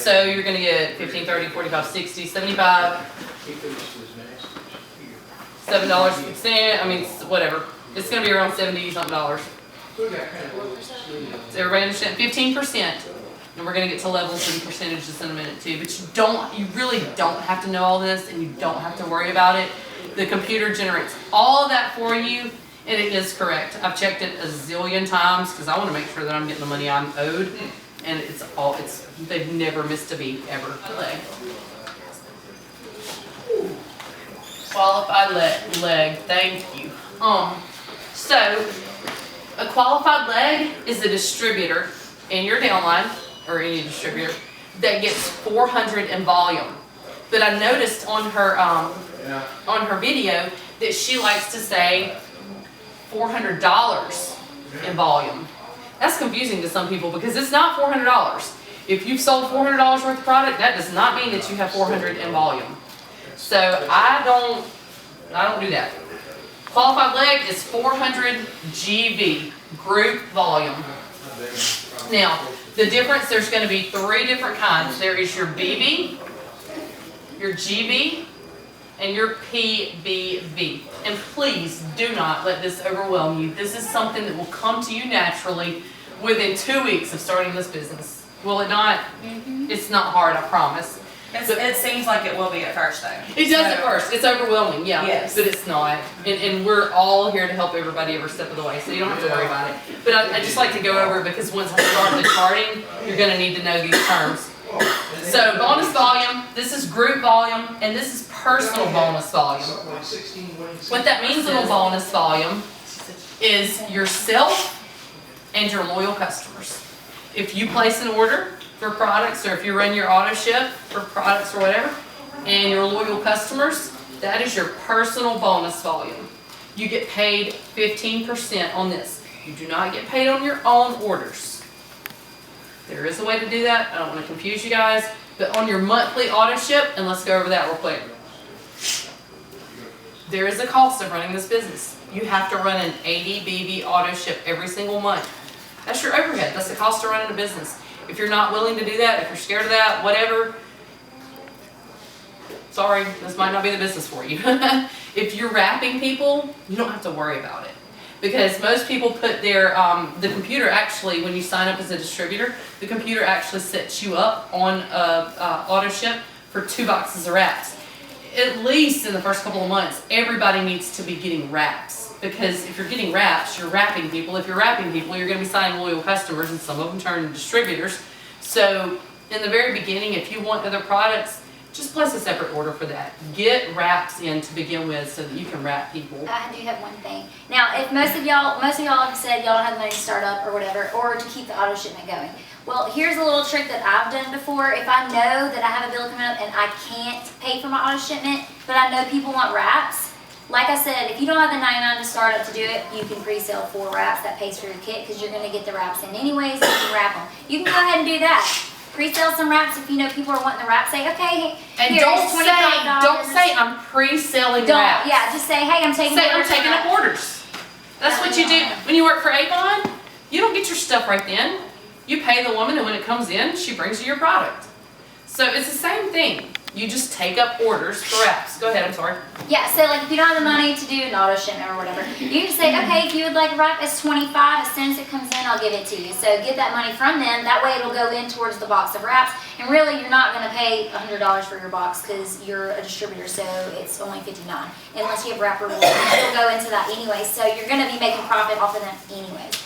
So you're gonna get 15, 30, 45, 60, 75, $7.50. I mean, whatever. It's gonna be around 70 something dollars. So everybody understand? 15%. And we're gonna get to levels and percentages in a minute too. But you really don't have to know all this, and you don't have to worry about it. The computer generates all of that for you, and it is correct. I've checked it a zillion times because I want to make sure that I'm getting the money I'm owed, and they've never missed a beat ever. Qualified leg, thank you. So a qualified leg is a distributor in your downline, or any distributor, that gets 400 in volume. But I noticed on her video that she likes to say $400 in volume. That's confusing to some people because it's not $400. If you've sold $400 worth of product, that does not mean that you have 400 in volume. So I don't do that. Qualified leg is 400 GV, group volume. Now, the difference, there's going to be 3 different kinds. There is your BB, your GB, and your PBV. And please do not let this overwhelm you. This is something that will come to you naturally within 2 weeks of starting this business. Will it not? It's not hard, I promise. It seems like it will be at first, though. It does at first. It's overwhelming, yeah. Yes. But it's not. And we're all here to help everybody every step of the way, so you don't have to worry about it. But I just like to go over it because once I start the charting, you're going to need to know these terms. So bonus volume, this is group volume, and this is personal bonus volume. What that means in a bonus volume is yourself and your loyal customers. If you place an order for products, or if you run your auto ship for products or whatever, and your loyal customers, that is your personal bonus volume. You get paid 15% on this. You do not get paid on your own orders. There is a way to do that. I don't want to confuse you guys, but on your monthly auto ship, and let's go over that real quick. There is a cost of running this business. You have to run an 80 BB auto ship every single month. That's your overhead. That's the cost of running a business. If you're not willing to do that, if you're scared of that, whatever, sorry, this might not be the business for you. If you're wrapping people, you don't have to worry about it. Because most people put their, the computer actually, when you sign up as a distributor, the computer actually sets you up on a auto ship for 2 boxes of wraps. At least in the first couple of months, everybody needs to be getting wraps. Because if you're getting wraps, you're wrapping people. If you're wrapping people, you're going to be signing loyal customers, and some of them turn into distributors. So in the very beginning, if you want other products, just place a separate order for that. Get wraps in to begin with so that you can wrap people. I do have one thing. Now, if most of y'all have said y'all don't have the money to start up or whatever, or to keep the auto shipment going. Well, here's a little trick that I've done before. If I know that I have a bill coming up and I can't pay for my auto shipment, but I know people want wraps, like I said, if you don't have the 99 to start up to do it, you can pre-sell 4 wraps. That pays for your kit because you're going to get the wraps in anyways, and you can wrap them. You can go ahead and do that. Pre-sell some wraps if you know people are wanting the wraps. Say, okay, and here, don't say I'm pre-selling wraps. Yeah, just say, hey, I'm taking up orders. That's what you do when you work for Avon. You don't get your stuff right then. You pay the woman, and when it comes in, she brings you your product. So it's the same thing. You just take up orders for wraps. Go ahead, I'm sorry. Yeah, so like if you don't have the money to do an auto shipment or whatever, you just say, okay, if you would like a wrap, it's $25. As soon as it comes in, I'll give it to you. So get that money from them. That way it'll go in towards the box of wraps. And really, you're not going to pay $100 for your box because you're a distributor, so it's only $59. Unless you have wrapper rules, it'll go into that anyway. So you're going to be making profit off of them anyways.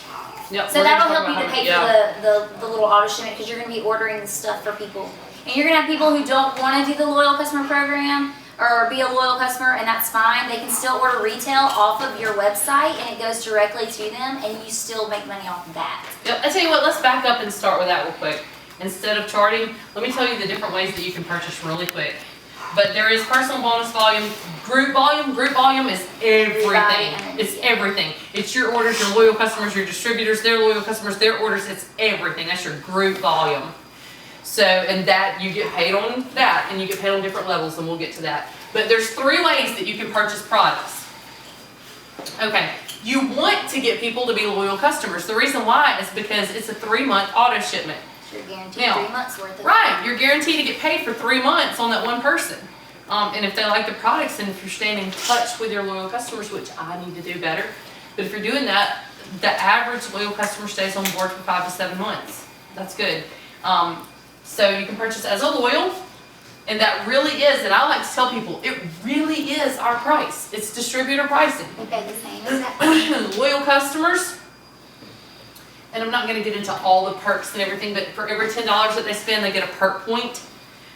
Yep, so that'll help you to pay for the little auto shipment because you're going to be ordering the stuff for people. And you're going to have people who don't want to do the loyal customer program or be a loyal customer, and that's fine. They can still order retail off of your website, and it goes directly to them, and you still make money off of that. Yep, I tell you what, let's back up and start with that real quick. Instead of charting, let me tell you the different ways that you can purchase really quick. But there is personal bonus volume, group volume. Group volume is everything. It's everything. It's your orders, your loyal customers, your distributors, their loyal customers, their orders. It's everything. That's your group volume. So, and that you get paid on that, and you get paid on different levels, and we'll get to that. But there's 3 ways that you can purchase products. Okay, you want to get people to be loyal customers. The reason why is because it's a 3-month auto shipment. You're guaranteed Now, 3 months worth of. Right, you're guaranteed to get paid for 3 months on that one person. And if they like the products and if you're staying in touch with your loyal customers, which I need to do better, but if you're doing that, the average loyal customer stays on board for 5 to 7 months. That's good. So you can purchase as a loyal, and that really is, and I like to tell people, it really is our price. It's distributor pricing. We pay the same as Loyal customers, and I'm not gonna get into all the perks and everything, but for every $10 that they spend, they get a perk point.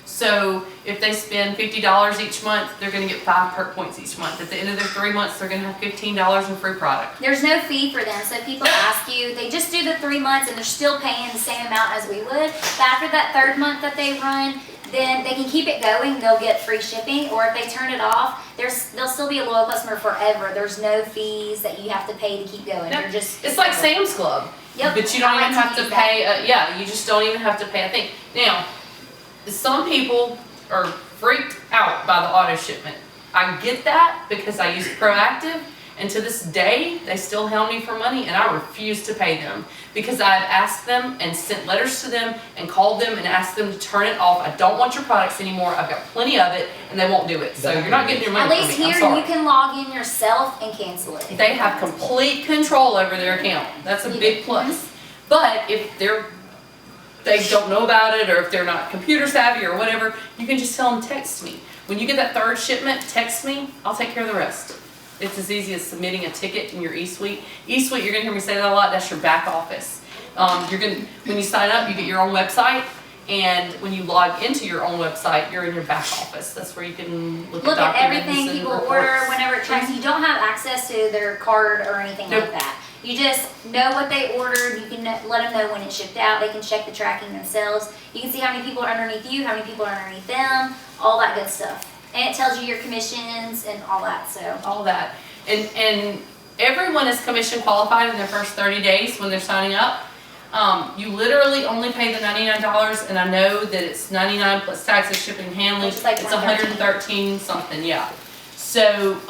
So if they spend $50 each month, they're gonna get 5 perk points each month. At the end of their 3 months, they're gonna have $15 in free product. There's no fee for them, so if people ask you, they just do the 3 months and they're still paying the same amount as we would. But after that 3rd month that they run, then they can keep it going, they'll get free shipping, or if they turn it off, they'll still be a loyal customer forever. There's no fees that you have to pay to keep going. No, You're just. It's like Sam's Club. Yep. But you don't I even like have to use pay, yeah, you just don't even have to pay a thing. Now, some people are freaked out by the auto shipment. I get that because I use Proactive, and to this day, they still hound me for money, and I refuse to pay them because I've asked them and sent letters to them and called them and asked them to turn it off. I don't want your products anymore. I've got plenty of it, and they won't do it. So you're not getting your At money least from me. I'm here, sorry. you can log in yourself and cancel it. They have complete control over their account. That's a big plus. But if they don't know about it, or if they're not computer savvy or whatever, you can just tell them, text me. When you get that 3rd shipment, text me, I'll take care of the rest. It's as easy as submitting a ticket in your eSuite. eSuite, you're gonna hear me say that a lot, that's your back office. When you sign up, you get your own website, and when you log into your own website, you're in your back office. That's where you can look At at documents everything and people reports. order, whenever it tracks. You don't have access to their card or anything Nope. like that. You just know what they ordered. You can let them know when it shipped out. They can check the tracking themselves. You can see how many people are underneath you, how many people are underneath them, all that good stuff. And it tells you your commissions and all that. So All that. And everyone is commission qualified in their first 30 days when they're signing up. You literally only pay the $99, and I know that it's 99 plus taxes, shipping, and handling. Which is like It's 113. 113 something, yeah. So,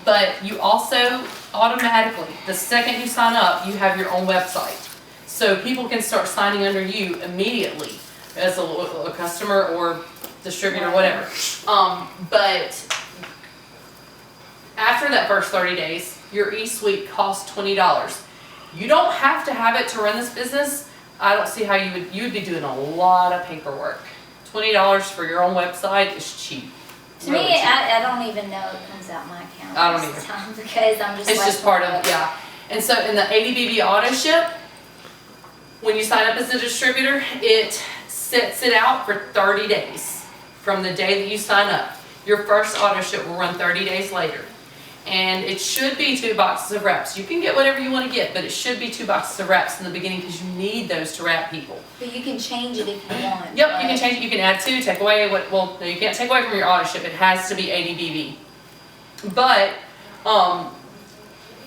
but you also automatically, the second you sign up, you have your own website. So people can start signing under you immediately as a customer or distributor, whatever. But after that first 30 days, your eSuite costs $20. You don't have to have it to run this business. I don't see how you would be doing a lot of paperwork. $20 for your own website is cheap. to Really me, cheap. I don't even know it comes out my account. I don't most of either. the time because I'm just. It's like, just part of, yeah. And so in the ADBB auto ship, when you sign up as a distributor, it sets it out for 30 days from the day that you sign up. Your first auto ship will run 30 days later. And it should be 2 boxes of wraps. You can get whatever you want to get, but it should be 2 boxes of wraps in the beginning because you need those to wrap people. But you can change it if you want. Yep, you can change it. You can add 2, take away well, no, you can't take away from your auto ship. It has to be ADBB. But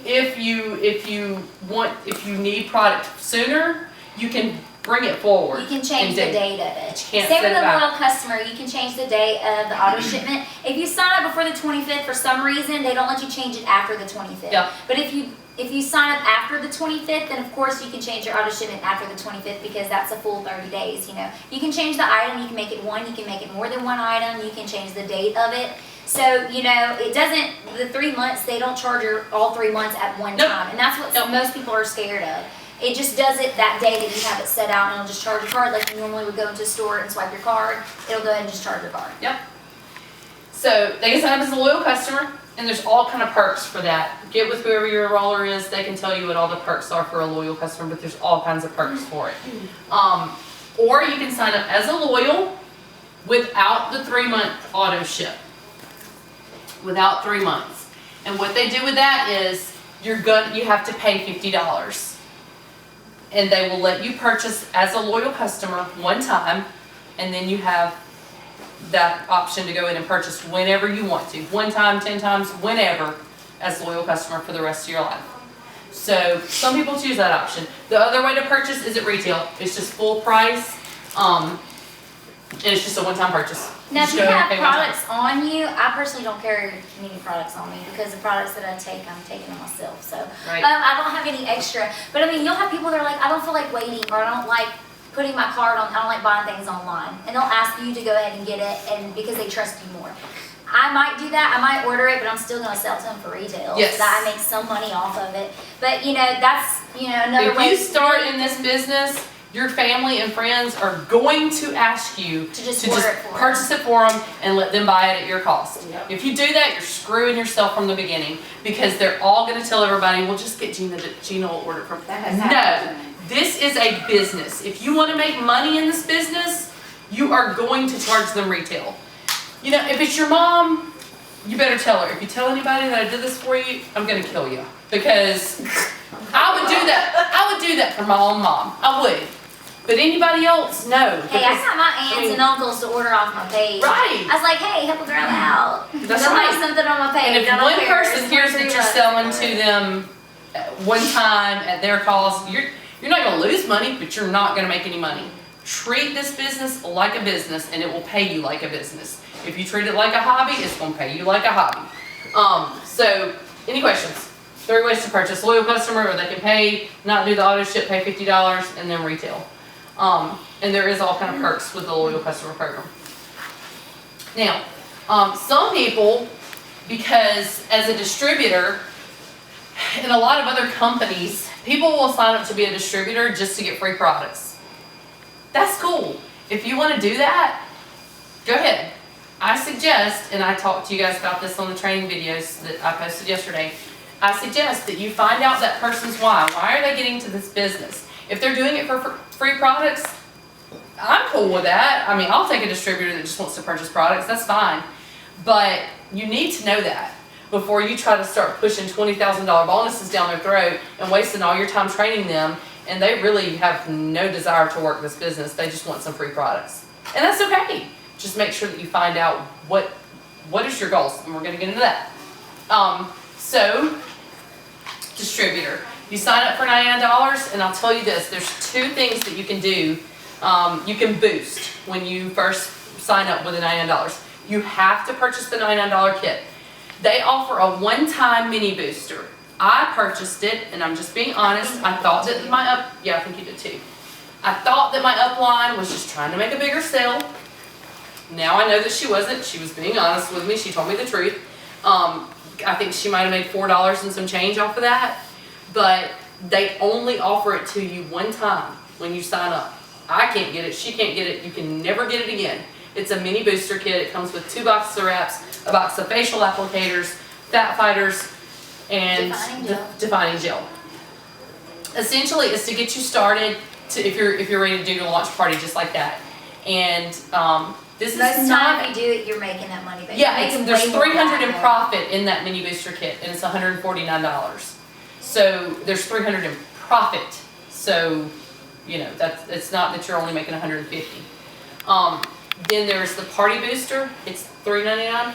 if you need product sooner, you can bring it forward. You can change in the date. date of it. You can't Same set with it a back. loyal customer, you can change the date of the auto shipment. If you sign up before the 25th, for some reason, they don't let you change it after the 25th. Yeah. But if you sign up after the 25th, then of course you can change your auto shipment after the 25th because that's a full 30 days, you know. You can change the item, you can make it 1, you can make it more than 1 item, you can change the date of it. So, you know, it doesn't, the 3 months, they don't charge you all 3 months at one Nope. time. And that's what Nope. most people are scared of. It just does it that day that you have it set out, and it'll just charge your card like you normally would go into a store and swipe your card. It'll go ahead and just charge your card. Yep. So they can sign up as a loyal customer, and there's all kind of perks for that. Get with whoever your enroller is. They can tell you what all the perks are for a loyal customer, but there's all kinds of perks for it. Or you can sign up as a loyal without the 3-month auto ship. Without 3 months. And what they do with that is you have to pay $50. And they will let you purchase as a loyal customer one time, and then you have that option to go in and purchase whenever you want to. 1 time, 10 times, whenever, as a loyal customer for the rest of your life. So some people choose that option. The other way to purchase is at retail. It's just full price, and it's just a one-time purchase. Now, if Just you go and have pay one time. products on you, I personally don't carry any products on me because the products that I take, I'm taking them myself. So Right. I don't have any extra. But I mean, you'll have people that are like, I don't feel like waiting, or I don't like putting my card on, I don't like buying things online. And they'll ask you to go ahead and get it, and because they trust you more. I might do that, I might order it, but I'm still gonna sell it to them for retail. Yes. So that I make some money off of it. But you know, that's, you know, another If way. you start in this business, your family and friends are going to ask you To just order it for 'em. purchase it for them and let them buy it at your cost. If you do that, you're screwing yourself from the beginning, because they're all gonna tell everybody, well, just get Gina will order from. That has No, happened. this is a business. If you wanna make money in this business, you are going to charge them retail. You know, if it's your mom, you better tell her. If you tell anybody that I did this for you, I'm gonna kill you. Because I would do that. I would do that for my own mom. I would. But anybody else, no. Hey, I because- got my aunts and uncles to order off my page. Right. I was like, hey, help a girl out. That's They'll right. have something on my page. And if I don't one care. person It's hears that 23 you're bucks. selling to them one time at their cost, you're not gonna lose money, but you're not gonna make any money. Treat this business like a business, and it will pay you like a business. If you treat it like a hobby, it's gonna pay you like a hobby. So, any questions? 3 ways to purchase. Loyal customer, or they can pay, not do the auto ship, pay $50, and then retail. And there is all kind of perks with the loyal customer program. Now, some people, because as a distributor, in a lot of other companies, people will sign up to be a distributor just to get free products. That's cool. If you want to do that, go ahead. I suggest, and I talked to you guys about this on the training videos that I posted yesterday, I suggest that you find out that person's why. Why are they getting into this business? If they're doing it for free products, I'm cool with that. I mean, I'll take a distributor that just wants to purchase products, that's fine. But you need to know that before you try to start pushing $20,000 bonuses down their throat and wasting all your time training them, and they really have no desire to work this business. They just want some free products. And that's okay. Just make sure that you find out what is your goals, and we're gonna get into that. So, distributor. You sign up for $99, and I'll tell you this, there's 2 things that you can do. You can boost when you first sign up with the $99. You have to purchase the $99 kit. They offer a one-time mini booster. I purchased it, and I'm just being honest, I thought that yeah, I think you did too. I thought that my upline was just trying to make a bigger sale. Now I know that she wasn't. She was being honest with me. She told me the truth. I think she might have made $4 and some change off of that. But they only offer it to you one time when you sign up. I can't get it. She can't get it. You can never get it again. It's a mini booster kit. It comes with 2 boxes of wraps, a box of facial applicators, fat fighters, and defining gel. Essentially, it's to get you started if you're ready to do your launch party just like that. And this Most is of the not. time if you do it, you're making that money back. Yeah, You're making there's way more $300 in than that. profit in that mini booster kit, and it's $149. So there's $300 in profit. So, you know, it's not that you're only making $150. Then there's the party booster. It's $3.99.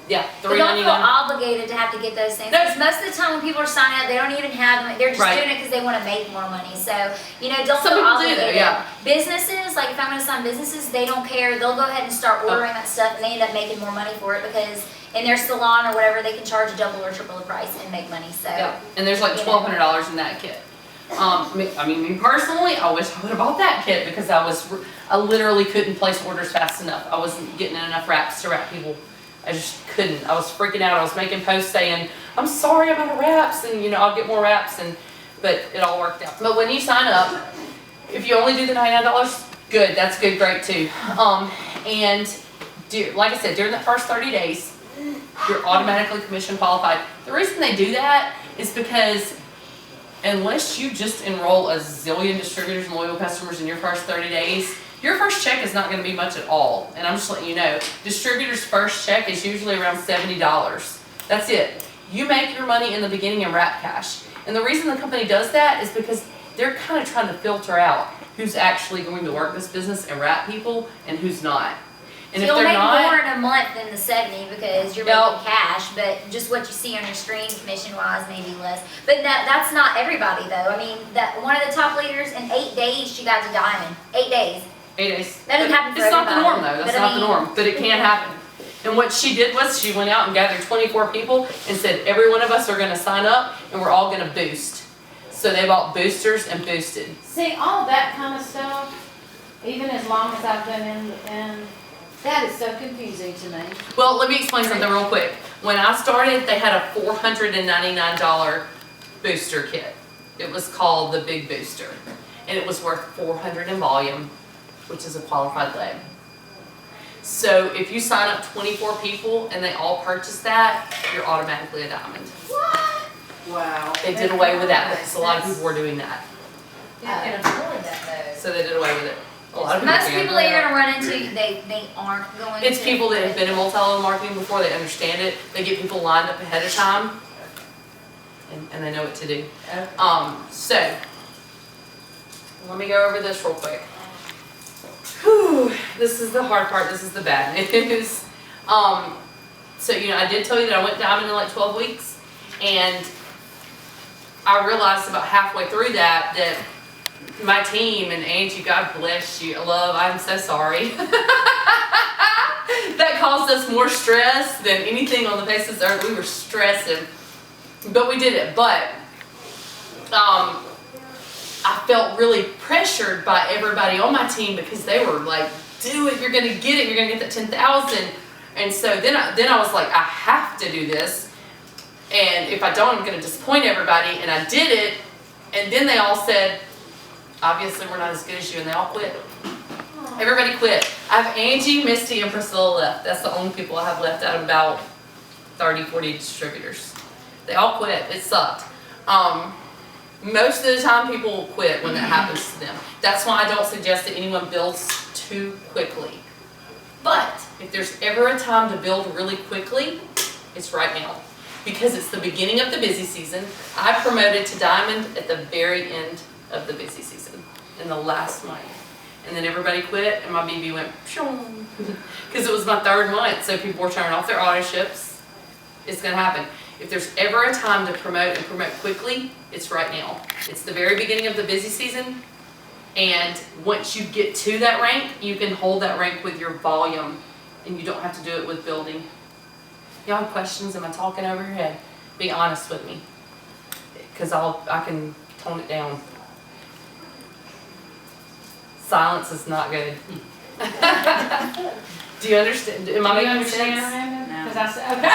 Yeah, But don't feel $3.99. obligated to have to get those things. No. Because most of the time when people are signing up, they don't even have them. They're just Right. doing it because they want to make more money. So, you know, don't Some feel people do, obligated. though, yeah. Businesses, like if I'm going to sign businesses, they don't care. They'll go ahead and start ordering that stuff, and they end up making more money for it because in their salon or whatever, they can charge double or triple the price and make money. So, Yeah, and there's like You know. $1,200 in that kit. Me personally, I wish I would have bought that kit because I literally couldn't place orders fast enough. I wasn't getting enough wraps to wrap people. I just couldn't. I was freaking out. I was making posts saying, I'm sorry, I'm out of wraps, and you know, I'll get more wraps, but it all worked out. But when you sign up, if you only do the $99, good, that's good, great too. Like I said, during the first 30 days, you're automatically commission qualified. The reason they do that is because unless you just enroll a zillion distributors and loyal customers in your first 30 days, your first check is not going to be much at all. And I'm just letting you know, distributors' first check is usually around $70. That's it. You make your money in the beginning in wrap cash. And the reason the company does that is because they're kind of trying to filter out who's actually going to work this business and wrap people and who's not. And so if you'll they're make not, more in a month than the 70 because you're No. making cash, but just what you see on your screen, commission-wise, maybe less. But that's not everybody, though. I mean, that one of the top leaders, in 8 days, she got to diamond. 8 days. 8 days. That doesn't But happen for it's not the everybody. norm though. That's But I not the mean- norm. But it can happen. And what she did was she went out and gathered 24 people and said, every one of us are going to sign up and we're all going to boost. So they bought boosters and boosted. See, all that kind of stuff, even as long as I've been in, that is so confusing to me. Well, let me explain something real quick. When I started, they had a $499 booster kit. It was called the Big Booster. And it was worth $400 in volume, which is a qualified leg. So if you sign up 24 people and they all purchase that, you're automatically a diamond. What? Wow. They did away with that because a lot of people were doing that. Who can afford that So they did away with it. A lot of people Most can. people that you're gonna run into, they aren't going to. It's people that have been in multi-level marketing before, they understand it, they get people lined up ahead of time, and they know what to do. So, let me go over this real quick. Whew, this is the hard part, this is the bad news. So, I did tell you that I went diamond in like 12 weeks, and I realized about halfway through that my team and Angie, God bless you, love, I'm so sorry. That caused us more stress than anything on the face of the earth. We were stressing, but we did it. But I felt really pressured by everybody on my team because they were like, "Do it! You're gonna get it! You're gonna get that 10,000." And so then I was like, "I have to do this, and if I don't, I'm gonna disappoint everybody." And I did it, and then they all said, "Obviously, we're not as good as you," and they all quit. Everybody quit. I have Angie, Misty, and Priscilla left. That's the only people I have left out of about 30, 40 distributors. They all quit. It sucked. Most of the time people quit when that happens to them. That's why I don't suggest that anyone builds too quickly. But if there's ever a time to build really quickly, it's right now. Because it's the beginning of the busy season. I promoted to diamond at the very end of the busy season, in the last month. And then everybody quit and my BB went because it was my 3rd month, so people were turning off their auto ships. It's gonna happen. If there's ever a time to promote and promote quickly, it's right now. It's the very beginning of the busy season, and once you get to that rank, you can hold that rank with your volume, and you don't have to do it with building. Y'all have questions? Am I talking over your head? Be honest with me, because I can tone it down. Silence is not good. Do you understand? Am I making sense? No. Because I said, okay.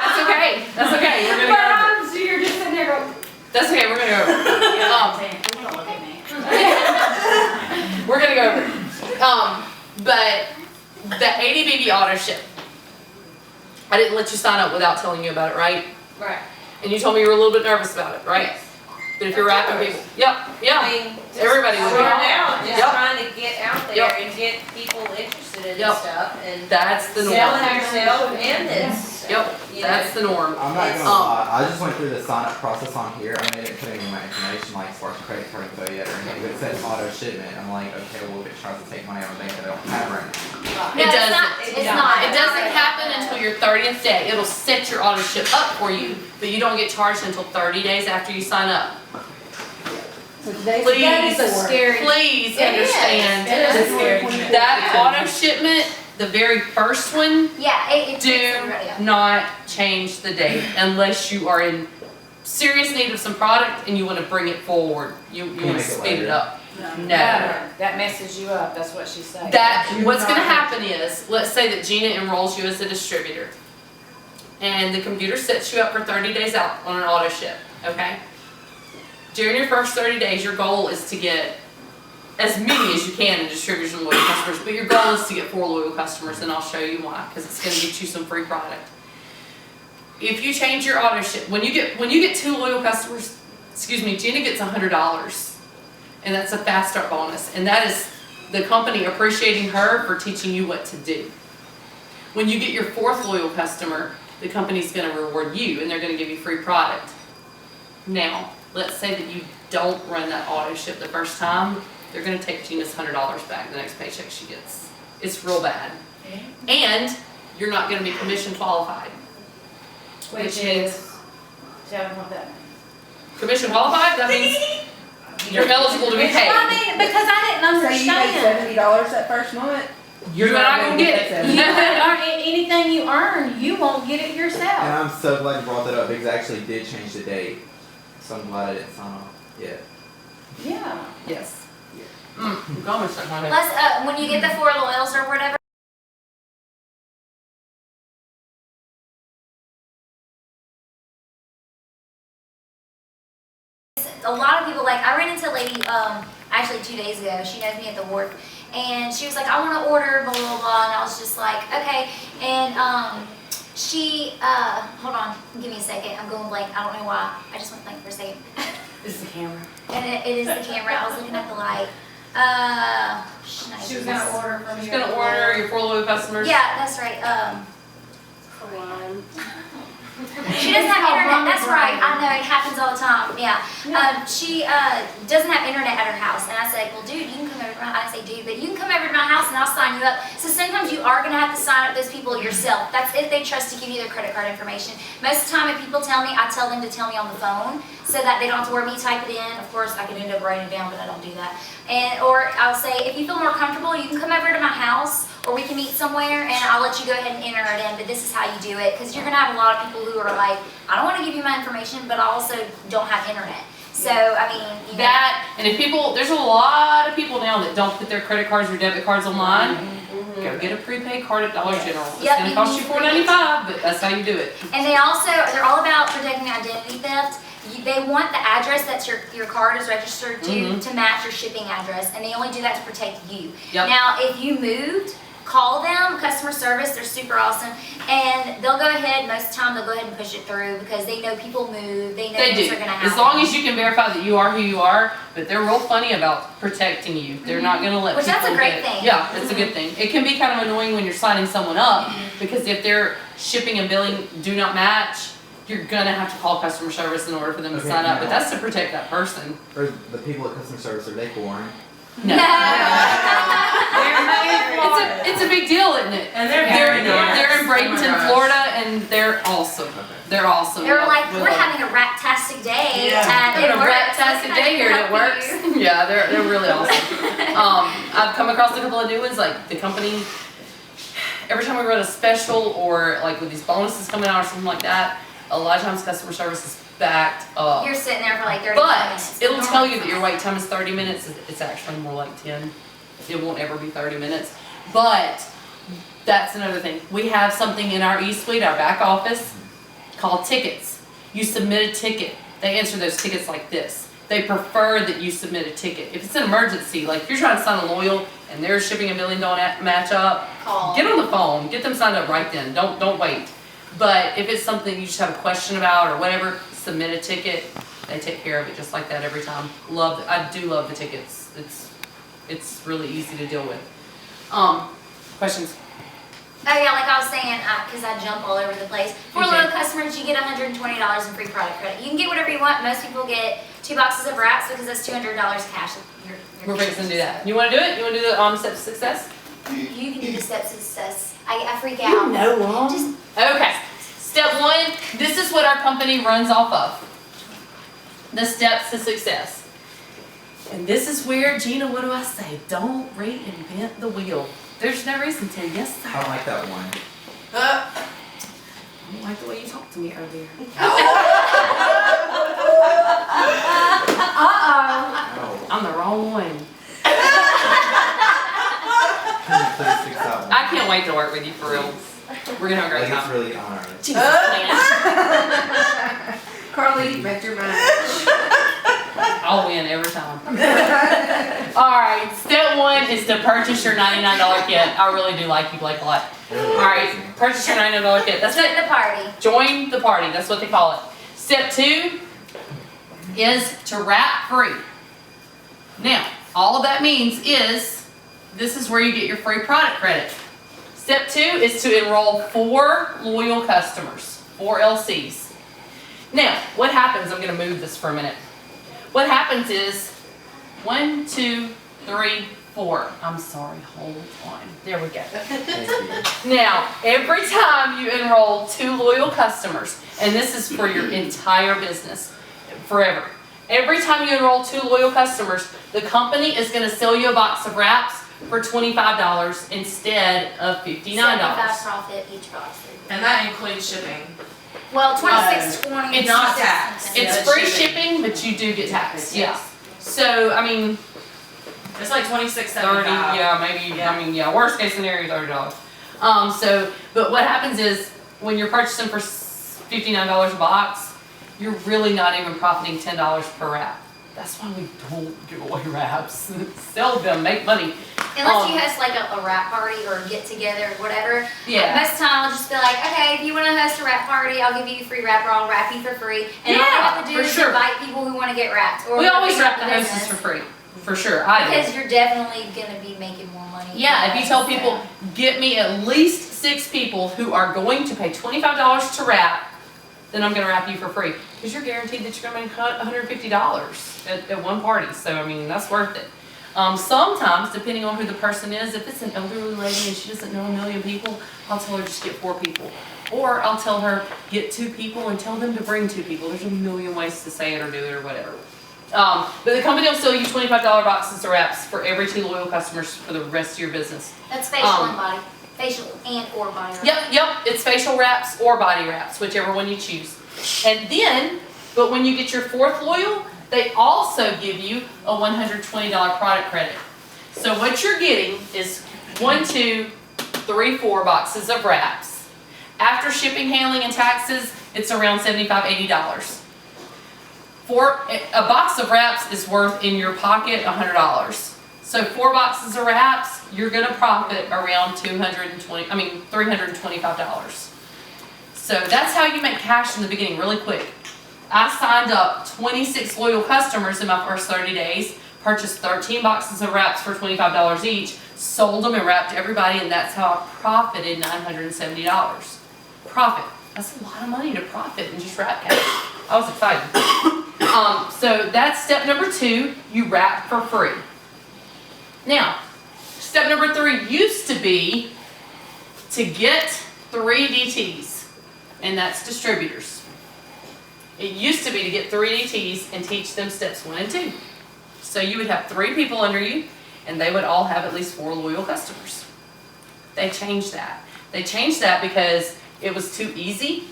That's okay. That's okay. We're gonna go over. So you're just sitting there going. That's okay. We're gonna go over. Don't look at me. We're gonna go over. But the 80 BB auto ship. I didn't let you sign up without telling you about it, right? Right. And you told me you were a little bit nervous about it, right? But if you're wrapping people, yeah. Everybody would be. Start out, just Yep. trying to get out there Yep. and get people interested in Yep. stuff and That's the norm. selling yourself and this. Yep, that's the norm. I'm not gonna lie, I just went through the sign up process on here. I mean, I didn't put any of my information like as far as credit card info yet or anything, but it says auto shipment. I'm like, okay, well, if it tries to take money out of the bank that I don't have right now. It No, doesn't. it's not. It's not. It doesn't happen until your 30th day. It'll set your auto ship up for you, but you don't get charged until 30 days after you sign up. So today's Please, scary. please It is. understand. It is scary. That auto shipment, the very first one, Yeah, it do takes everybody up. not change the date unless you are in serious need of some product and you want to bring it forward. You want to make it speed later? it up. No. That messes you up, that's what she's saying. What's going to happen is, let's say that Gina enrolls you as a distributor, and the computer sets you up for 30 days out on an auto ship, okay? During your first 30 days, your goal is to get as many as you can in distributors and loyal customers, but your goal is to get 4 loyal customers, and I'll show you why, because it's going to get you some free product. If you change your auto ship, when you get 2 loyal customers, Gina gets $100, and that's a fast start bonus, and that is the company appreciating her for teaching you what to do. When you get your 4th loyal customer, the company's going to reward you, and they're going to give you free product. Now, let's say that you don't run that auto ship the first time, they're going to take Gina's $100 back the next paycheck she gets. It's real bad. And you're not going to be commission qualified. Which is, tell me what that means. Commission qualified, that means you're eligible to be paid. I mean, because I didn't So you understand. paid $70 that first month? You're not going to get You it. can earn anything you earn, you won't get it And yourself. I'm so glad you brought that up because I actually did change the date So I'm glad I didn't sign off yet. Yeah. Yes. You almost stuck my head. Plus, when you get the 4 loyals or whatever, a lot of people, like, I ran into a lady, actually 2 days ago, she knows me at the wharf, and she was like, I want to order, blah, blah, blah, and I was just like, okay, and, she, hold on, give me a second, I'm going blank, I don't know why, I just went blank for a second. This is the camera. And it is the camera, I was looking at the light, She was gonna order from you. She's gonna order your 4 loyal customers. Yeah, that's right, Come on. she doesn't have internet, that's right, I know, it happens all the time, yeah. She, doesn't have internet at her house, and I said, well, dude, you can come over to my, I say, dude, but you can come over to my house and I'll sign you up. So sometimes you are gonna have to sign up those people yourself, that's if they trust to give you their credit card information. Most of the time, if people tell me, I tell them to tell me on the phone, so that they don't have to worry me type it in. Of course, I can end up writing it down, but I don't do that. Or I'll say, if you feel more comfortable, you can come over to my house, or we can meet somewhere, and I'll let you go ahead and enter it in, but this is how you do it, because you're gonna have a lot of people who are like, I don't wanna give you my information, but I also don't have internet. So, I mean, you know. That, and if people, there's a lot of people now that don't put their credit cards or debit cards online. Go get a prepaid card at Dollar General. It's Yep, gonna you cost can you $4.95, but that's how you do it. And they also, they're all about protecting identity theft. They want the address that your card is registered to match your shipping address, and they only do that to protect you. Yep. Now, if you moved, call them, customer service, they're super awesome, and they'll go ahead, most of the time they'll go ahead and push it through, because they know people move, they know They things do. are gonna happen. As long as you can verify that you are who you are, but they're real funny about protecting you. They're not gonna let Which people that's a great get- thing. Yeah, it's a good thing. It can be kind of annoying when you're signing someone up, because if their shipping and billing do not match, you're gonna have to call customer service in order for them to Okay, sign up, but now- that's to protect that person. Or the people at customer service, are they boring? No. It's a big deal, isn't it? And they're They're, very nice. they're in Oh my Bradenton, gosh. Florida, and they're awesome. Okay. They're awesome. They were like, We we're love them. having a rat-tastic day, Yeah. and Having it a works. rat-tastic What can I day do here, to and it help works. you? Yeah, they're really awesome. I've come across a couple of new ones, like the company, every time we run a special or like with these bonuses coming out or something like that, a lot of times customer service is backed up. You're sitting there for like 30 But minutes. it'll tell you that your wait time is 30 minutes. It's actually more like 10. It won't ever be 30 minutes. But that's another thing. We have something in our e-suite, our back office, called tickets. You submit a ticket. They answer those tickets like this. They prefer that you submit a ticket. If it's an emergency, like if you're trying to sign a loyal and their shipping and billing don't match up, Call. get on the phone. Get them signed up right then. Don't wait. But if it's something you just have a question about or whatever, submit a ticket. They take care of it just like that every time. I do love the tickets. It's really easy to deal with. Questions? Oh yeah, like I was saying, because I jump all over the place. For Okay. loyal customers, you get $120 in free product credit. You can get whatever you want. Most people get 2 boxes of wraps because that's $200 cash. We're fixing to do that. You want to do it? You want to do the step to success? You can do the steps of success. I freak out. know Just Okay. Step 1. This is what our company runs off of. The steps to success. And this is where, Gina, what do I say? Don't reinvent the wheel. There's no reason to. Yes, sir. I don't like that one. I don't like the way you talked to me earlier. Oh, I'm the wrong one. can you please fix that one? I can't wait to work with you for real. We're gonna have a Like, great it's time. really honoring. Jesus, man. Carly, you wrecked your mind. I'll win every time. Alright, step 1 is to purchase your $99 kit. I really do like you, Blake, a lot. Alright, purchase your $99 kit. That's join it. the party. Join the party. That's what they call it. Step 2 is to wrap free. Now, all of that means is this is where you get your free product credit. Step 2 is to enroll 4 loyal customers, 4 LCs. Now, what happens, I'm going to move this for a minute. What happens is 1, 2, 3, 4. I'm sorry, hold on. There we go. Thank you. Now, every time you enroll 2 loyal customers, and this is for your entire business, forever. Every time you enroll 2 loyal customers, the company is going to sell you a box of wraps for $25 instead of $59. 75 profit each box. And that includes shipping. Well, 26.20. It's not taxed. It's Yeah, free shipping. shipping, but you do get taxed, Yes. yeah. So, I mean, It's like 30, $26.75. yeah, maybe, Yeah. I mean, yeah, worst case scenario, $30. But what happens is, when you're purchasing for $59 a box, you're really not even profiting $10 per wrap. That's why we don't give away wraps. Sell them, make money. Unless you host like a wrap party or a get together or whatever. Yeah. Most of the time I'll just be like, okay, if you want to host a wrap party, I'll give you a free wrap or I'll wrap you for free. And all you Yeah, have to do for is sure. invite people who want to get wrapped. Or We always pick up wrap the hostess business. for free, for sure, I do. Because you're definitely going to be making more money. Yeah, if you tell people, get me at least 6 people who are going to pay $25 to wrap, then I'm gonna wrap you for free. Because you're guaranteed that you're gonna make $150 at one party. So, I mean, that's worth it. Sometimes, depending on who the person is, if it's an elderly lady and she doesn't know a million people, I'll tell her just get 4 people. Or I'll tell her, get 2 people and tell them to bring 2 people. There's a million ways to say it or do it or whatever. But the company will sell you $25 boxes of wraps for every 2 loyal customers for the rest of your business. That's facial and body. Facial and or body wrap. Yep, it's facial wraps or body wraps, whichever one you choose. And then, but when you get your 4th loyal, they also give you a $120 product credit. So what you're getting is 1, 2, 3, 4 boxes of wraps. After shipping, handling, and taxes, it's around $75, $80. For a box of wraps is worth in your pocket $100. So 4 boxes of wraps, you're gonna profit around $325. So that's how you make cash in the beginning, really quick. I signed up 26 loyal customers in my first 30 days, purchased 13 boxes of wraps for $25 each, sold them and wrapped everybody, and that's how I profited $970. Profit. That's a lot of money to profit and just wrap cash. I was excited. So that's step number 2, you wrap for free. Now, step number 3 used to be to get 3 DTs, and that's distributors. It used to be to get 3 DTs and teach them steps 1 and 2. So you would have 3 people under you, and they would all have at least 4 loyal customers. They changed that. They changed that because it was too easy,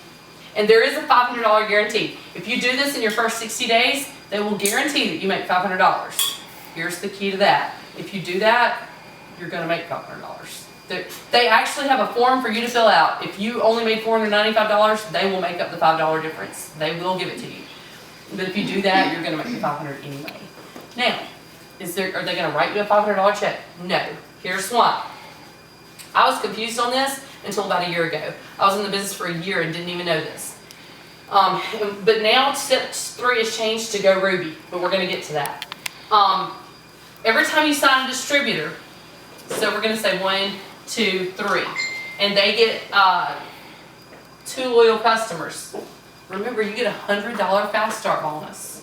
and there is a $500 guarantee. If you do this in your first 60 days, they will guarantee that you make $500. Here's the key to that. If you do that, you're gonna make $500. They actually have a form for you to fill out. If you only made $495, they will make up the $5 difference. They will give it to you. But if you do that, you're gonna make the $500 anyway. Now, are they gonna write you a $500 check? No. Here's why. I was confused on this until about a year ago. I was in the business for a year and didn't even know this. But now step 3 has changed to Go Ruby, but we're gonna get to that. Every time you sign a distributor, so we're gonna say 1, 2, 3, and they get 2 loyal customers. Remember, you get a $100 fast start bonus.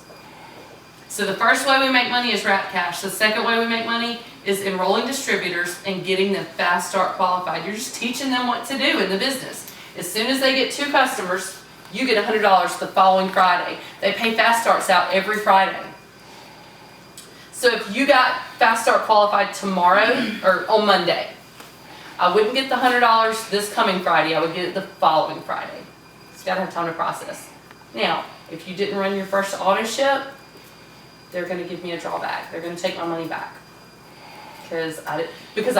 So the first way we make money is wrap cash. The second way we make money is enrolling distributors and getting them fast start qualified. You're just teaching them what to do in the business. As soon as they get 2 customers, you get $100 the following Friday. They pay fast starts out every Friday. So if you got fast start qualified tomorrow or on Monday, I wouldn't get the $100 this coming Friday. I would get it the following Friday. It's got to have time to process. Now, if you didn't run your first auto ship, they're going to give me a drawback. They're going to take my money back because I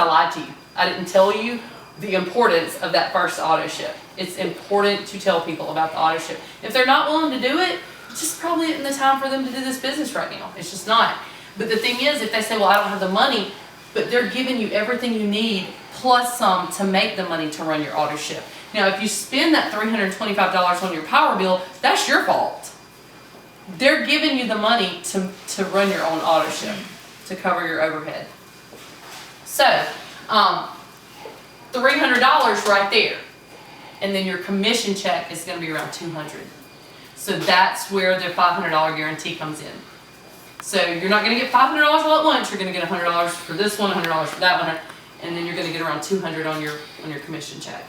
lied to you. I didn't tell you the importance of that first auto ship. It's important to tell people about the auto ship. If they're not willing to do it, it's just probably isn't the time for them to do this business right now. It's just not. But the thing is, if they say, well, I don't have the money, but they're giving you everything you need plus some to make the money to run your auto ship. Now, if you spend that $325 on your power bill, that's your fault. They're giving you the money to run your own auto ship, to cover your overhead. So, $300 right there. And then your commission check is going to be around $200. So that's where the $500 guarantee comes in. So you're not going to get $500 all at once. You're going to get $100 for this one, $100 for that one, and then you're going to get around $200 on your commission check.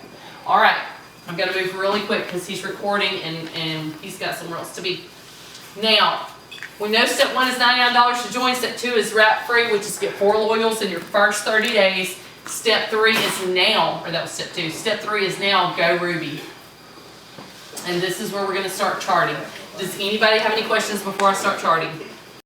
All right, I'm going to move really quick because he's recording and he's got somewhere else to be. Now, we know step 1 is $99 to join. Step 2 is wrap free, which is get 4 loyals in your first 30 days. Step 3 is now, or that was step 2. Step 3 is now Go Ruby. And this is where we're gonna start charting. Does anybody have any questions before I start charting?